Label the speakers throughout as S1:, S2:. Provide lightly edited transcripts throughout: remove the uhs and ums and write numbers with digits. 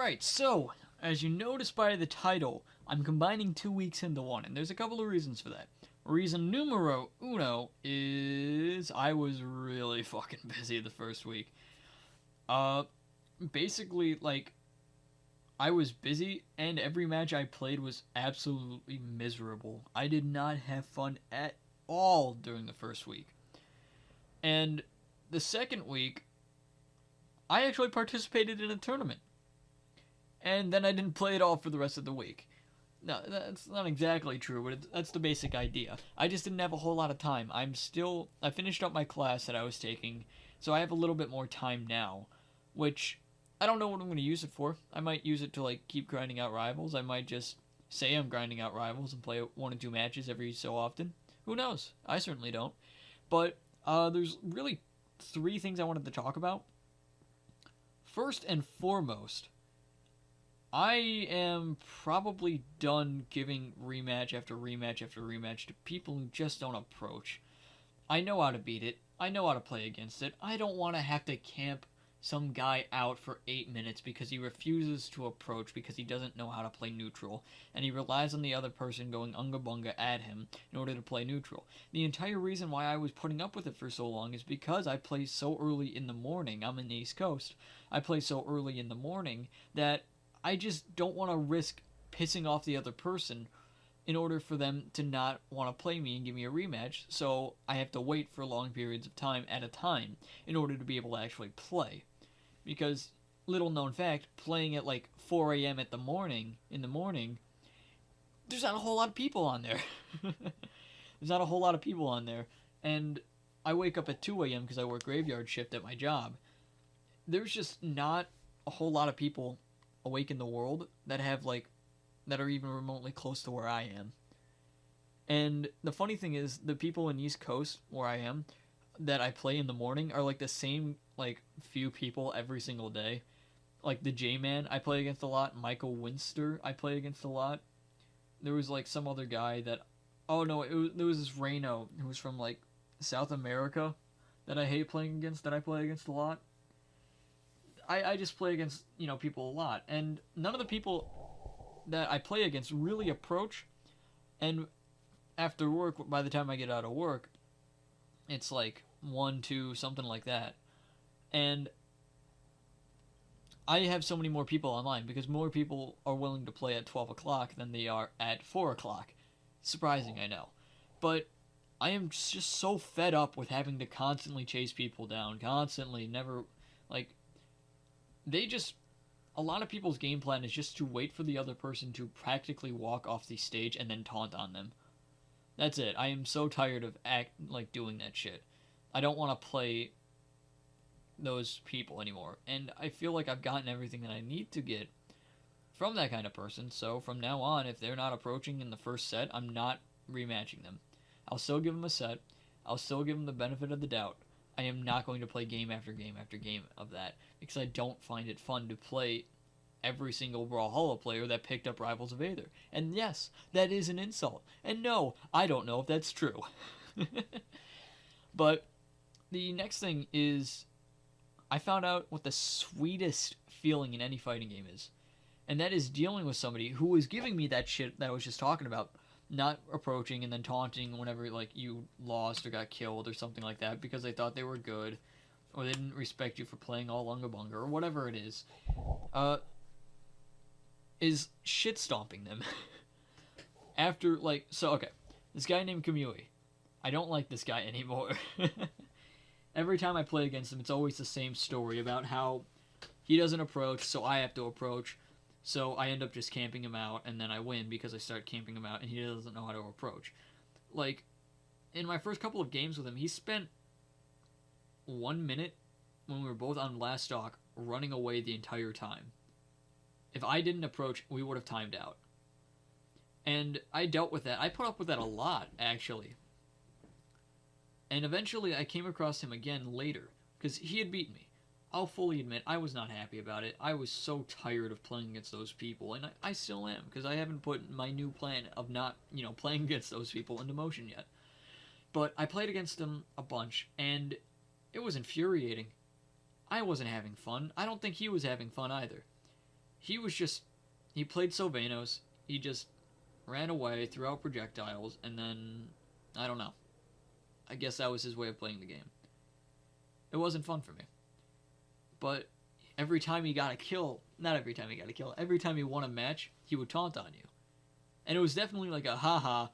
S1: Alright, so, as you notice by the title, I'm combining 2 weeks into one, and there's a couple of reasons for that. Reason numero uno is I was really fucking busy the first week. Uh, Basically, like, I was busy, and every match I played was absolutely miserable. I did not have fun at all during the first week. And the second week, I actually participated in a tournament. And then I didn't play at all for the rest of the week. No, that's not exactly true, but that's the basic idea. I just didn't have a whole lot of time. I finished up my class that I was taking, so I have a little bit more time now, which I don't know what I'm going to use it for. I might use it to, like, keep grinding out rivals. I might just say I'm grinding out rivals and play 1 or 2 matches every so often. Who knows? I certainly don't. But, there's really 3 things I wanted to talk about. First and foremost, I am probably done giving rematch after rematch after rematch to people who just don't approach. I know how to beat it. I know how to play against it. I don't want to have to camp some guy out for 8 minutes because he refuses to approach because he doesn't know how to play neutral, and he relies on the other person going unga bunga at him in order to play neutral. The entire reason why I was putting up with it for so long is because I play so early in the morning. I'm in the East Coast. I play so early in the morning that I just don't want to risk pissing off the other person in order for them to not want to play me and give me a rematch, so I have to wait for long periods of time at a time in order to be able to actually play. Because, little known fact, playing at like 4 a.m. in the morning, there's not a whole lot of people on there. There's not a whole lot of people on there. And I wake up at 2 a.m. because I work graveyard shift at my job. There's just not a whole lot of people awake in the world that are even remotely close to where I am. And the funny thing is, the people in East Coast where I am that I play in the morning are like the same few people every single day. Like the J-Man I play against a lot, Michael Winster I play against a lot. There was like some other guy that there was this Reno who was from like South America that I hate playing against that I play against a lot. I just play against, people a lot, and none of the people that I play against really approach, and after work, by the time I get out of work, it's like 1, 2, something like that, and I have so many more people online because more people are willing to play at 12 o'clock than they are at 4 o'clock. Surprising, I know, but I am just so fed up with having to constantly chase people down, never, a lot of people's game plan is just to wait for the other person to practically walk off the stage and then taunt on them. That's it. I am so tired of doing that shit. I don't want to play those people anymore. And I feel like I've gotten everything that I need to get from that kind of person. So from now on, if they're not approaching in the first set, I'm not rematching them. I'll still give them a set. I'll still give them the benefit of the doubt. I am not going to play game after game after game of that because I don't find it fun to play every single Brawlhalla player that picked up Rivals of Aether. And yes, that is an insult. And no, I don't know if that's true. But the next thing is I found out what the sweetest feeling in any fighting game is. And that is dealing with somebody who was giving me that shit that I was just talking about. Not approaching and then taunting whenever you lost or got killed or something like that because they thought they were good or they didn't respect you for playing all Unga Bunga or whatever it is shit stomping them. After this guy named Kamui. I don't like this guy anymore. Every time I play against him, it's always the same story about how he doesn't approach, so I have to approach. So I end up just camping him out, and then I win because I start camping him out, and he doesn't know how to approach. In my first couple of games with him, he spent 1 minute when we were both on last stock running away the entire time. If I didn't approach, we would have timed out. And I dealt with that. I put up with that a lot, actually. And eventually I came across him again later, because he had beaten me. I'll fully admit, I was not happy about it. I was so tired of playing against those people, and I still am, because I haven't put my new plan of not, playing against those people into motion yet. But I played against them a bunch, and it was infuriating. I wasn't having fun. I don't think he was having fun either. he was just, he played Sylvanos. He just ran away, threw out projectiles, and then, I don't know. I guess that was his way of playing the game. It wasn't fun for me. But every time he got a kill, not every time he got a kill, every time he won a match, he would taunt on you. And it was definitely like a haha,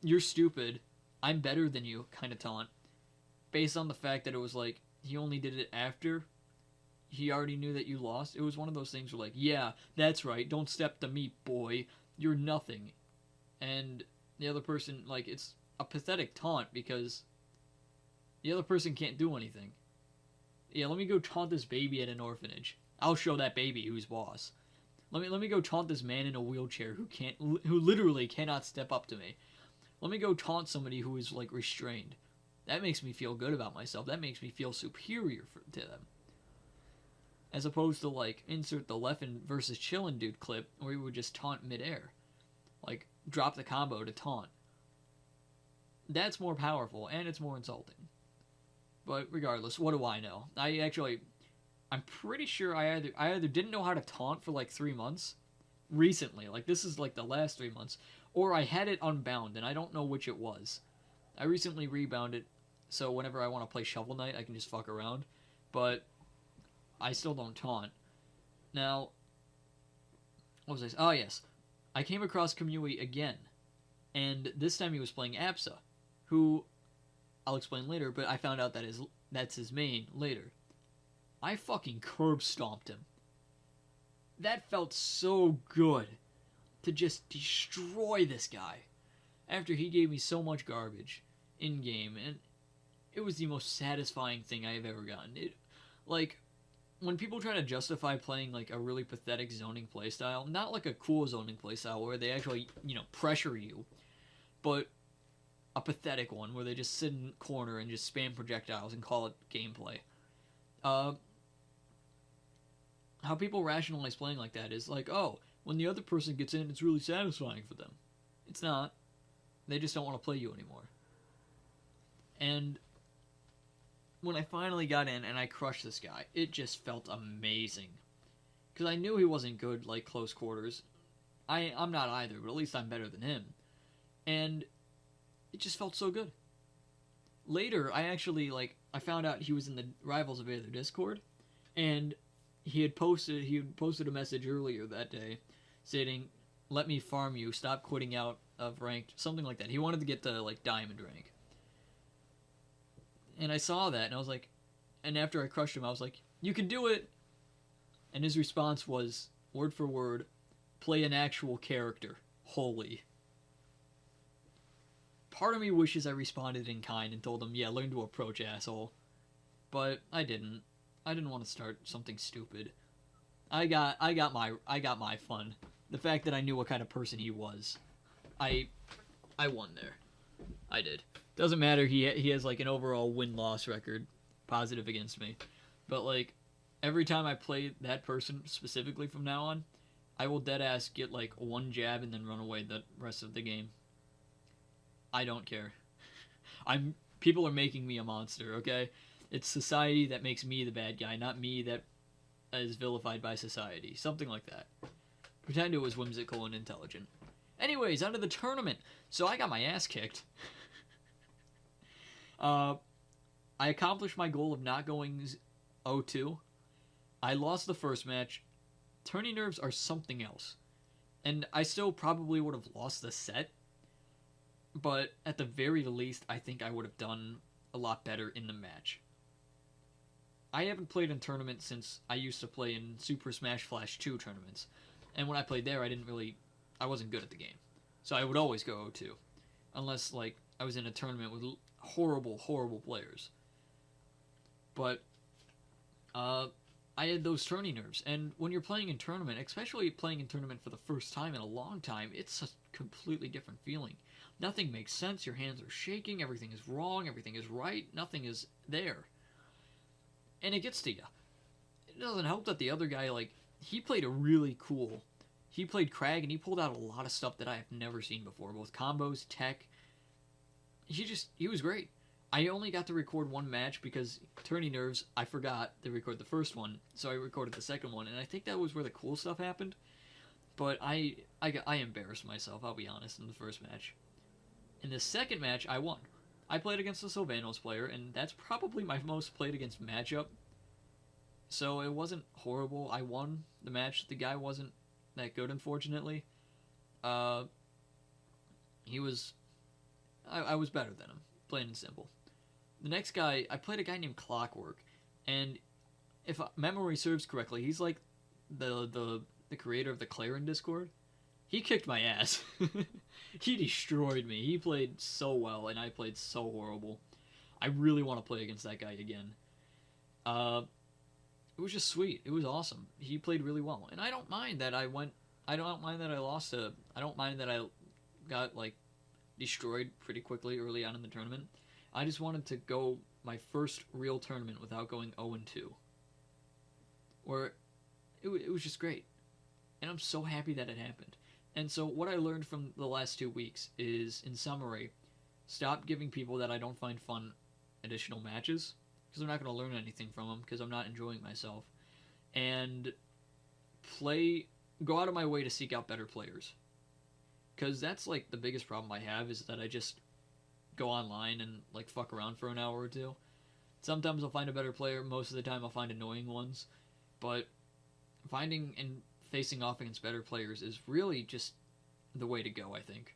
S1: you're stupid, I'm better than you kind of taunt. Based on the fact that it was like, he only did it after he already knew that you lost. It was one of those things where like, yeah, that's right, don't step to me, boy, you're nothing. And the other person, like, it's a pathetic taunt because the other person can't do anything. Yeah, let me go taunt this baby at an orphanage. I'll show that baby who's boss. Let me go taunt this man in a wheelchair who literally cannot step up to me. Let me go taunt somebody who is like restrained. That makes me feel good about myself. That makes me feel superior to them. As opposed to like insert the Leffen versus Chillin' dude clip where he would just taunt midair. Like drop the combo to taunt. That's more powerful and it's more insulting. But regardless, what do I know? I'm pretty sure I either didn't know how to taunt for like 3 months recently, like this is like the last 3 months, or I had it unbound and I don't know which it was. I recently rebounded, so whenever I want to play Shovel Knight, I can just fuck around, but I still don't taunt. Now, what was I saying? Oh yes, I came across Kamui again, and this time he was playing Apsa, who I'll explain later, but I found out that that's his main later. I fucking curb stomped him. That felt so good to just destroy this guy after he gave me so much garbage in game, and it was the most satisfying thing I have ever gotten. Like when people try to justify playing like a really pathetic zoning playstyle, not like a cool zoning playstyle where they actually, pressure you, but a pathetic one where they just sit in a corner and just spam projectiles and call it gameplay. How people rationalize playing like that is like, oh, when the other person gets in, it's really satisfying for them. It's not. They just don't want to play you anymore. And when I finally got in and I crushed this guy, it just felt amazing. Because I knew he wasn't good, like, close quarters. I'm not either, but at least I'm better than him. And it just felt so good. Later, I found out he was in the Rivals of Aether Discord, and he had posted a message earlier that day stating, let me farm you, stop quitting out of ranked, something like that. He wanted to get the, like, diamond rank. And I saw that, and I was like, and after I crushed him, I was like, you can do it! And his response was, word for word, play an actual character. Holy. Part of me wishes I responded in kind and told him, yeah, learn to approach, asshole. But I didn't. I didn't want to start something stupid. I got my fun. The fact that I knew what kind of person he was. I won there. I did. Doesn't matter, he has like an overall win-loss record, positive against me. But like, every time I play that person specifically from now on, I will deadass get like one jab and then run away the rest of the game. I don't care. People are making me a monster, okay? It's society that makes me the bad guy, not me that is vilified by society. Something like that. Pretend it was whimsical and intelligent. Anyways, onto the tournament. So I got my ass kicked. I accomplished my goal of not going 0-2. I lost the first match. Tourney nerves are something else. And I still probably would have lost the set. But at the very least, I think I would have done a lot better in the match. I haven't played in tournaments since I used to play in Super Smash Flash 2 tournaments. And when I played there, I wasn't good at the game. So I would always go 0-2. Unless, like, I was in a tournament with horrible, horrible players. But, I had those tourney nerves. And when you're playing in tournament, especially playing in tournament for the first time in a long time, it's a completely different feeling. Nothing makes sense, your hands are shaking, everything is wrong, everything is right, nothing is there. And it gets to you. It doesn't help that the other guy, like, he played he played Crag and he pulled out a lot of stuff that I have never seen before, both combos, tech. He was great. I only got to record one match because tourney nerves, I forgot to record the first one, so I recorded the second one, and I think that was where the cool stuff happened. But I embarrassed myself, I'll be honest, in the first match. In the second match, I won. I played against a Sylvanos player, and that's probably my most played against matchup. So it wasn't horrible. I won the match. The guy wasn't that good, unfortunately. Uh, he was. I was better than him, plain and simple. The next guy, I played a guy named Clockwork, and if memory serves correctly, he's like the creator of the Clarin Discord. He kicked my ass. He destroyed me. He played so well, and I played so horrible. I really want to play against that guy again. It was just sweet. It was awesome. He played really well, and I don't mind that I went. I don't mind that I lost to. I don't mind that I got like destroyed pretty quickly early on in the tournament. I just wanted to go my first real tournament without going 0-2. Where it was just great. And I'm so happy that it happened. And so what I learned from the last 2 weeks is, in summary, stop giving people that I don't find fun additional matches, because I'm not going to learn anything from them, because I'm not enjoying myself. And go out of my way to seek out better players. Because that's like the biggest problem I have, is that I just go online and like fuck around for an hour or two. Sometimes I'll find a better player, most of the time I'll find annoying ones. But finding and facing off against better players is really just the way to go, I think.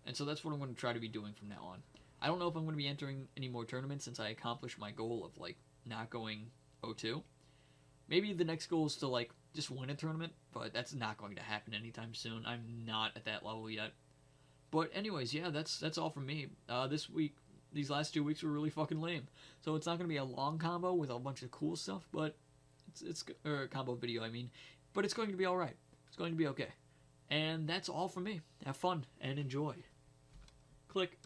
S1: And so that's what I'm going to try to be doing from now on. I don't know if I'm going to be entering any more tournaments since I accomplished my goal of like not going 0-2. Maybe the next goal is to like just win a tournament, but that's not going to happen anytime soon. I'm not at that level yet. But anyways, yeah, that's all from me. This week, these last 2 weeks were really fucking lame. So it's not going to be a long combo with a bunch of cool stuff, but it's or a combo video, I mean. But it's going to be all right. It's going to be okay. And that's all from me. Have fun and enjoy. Click.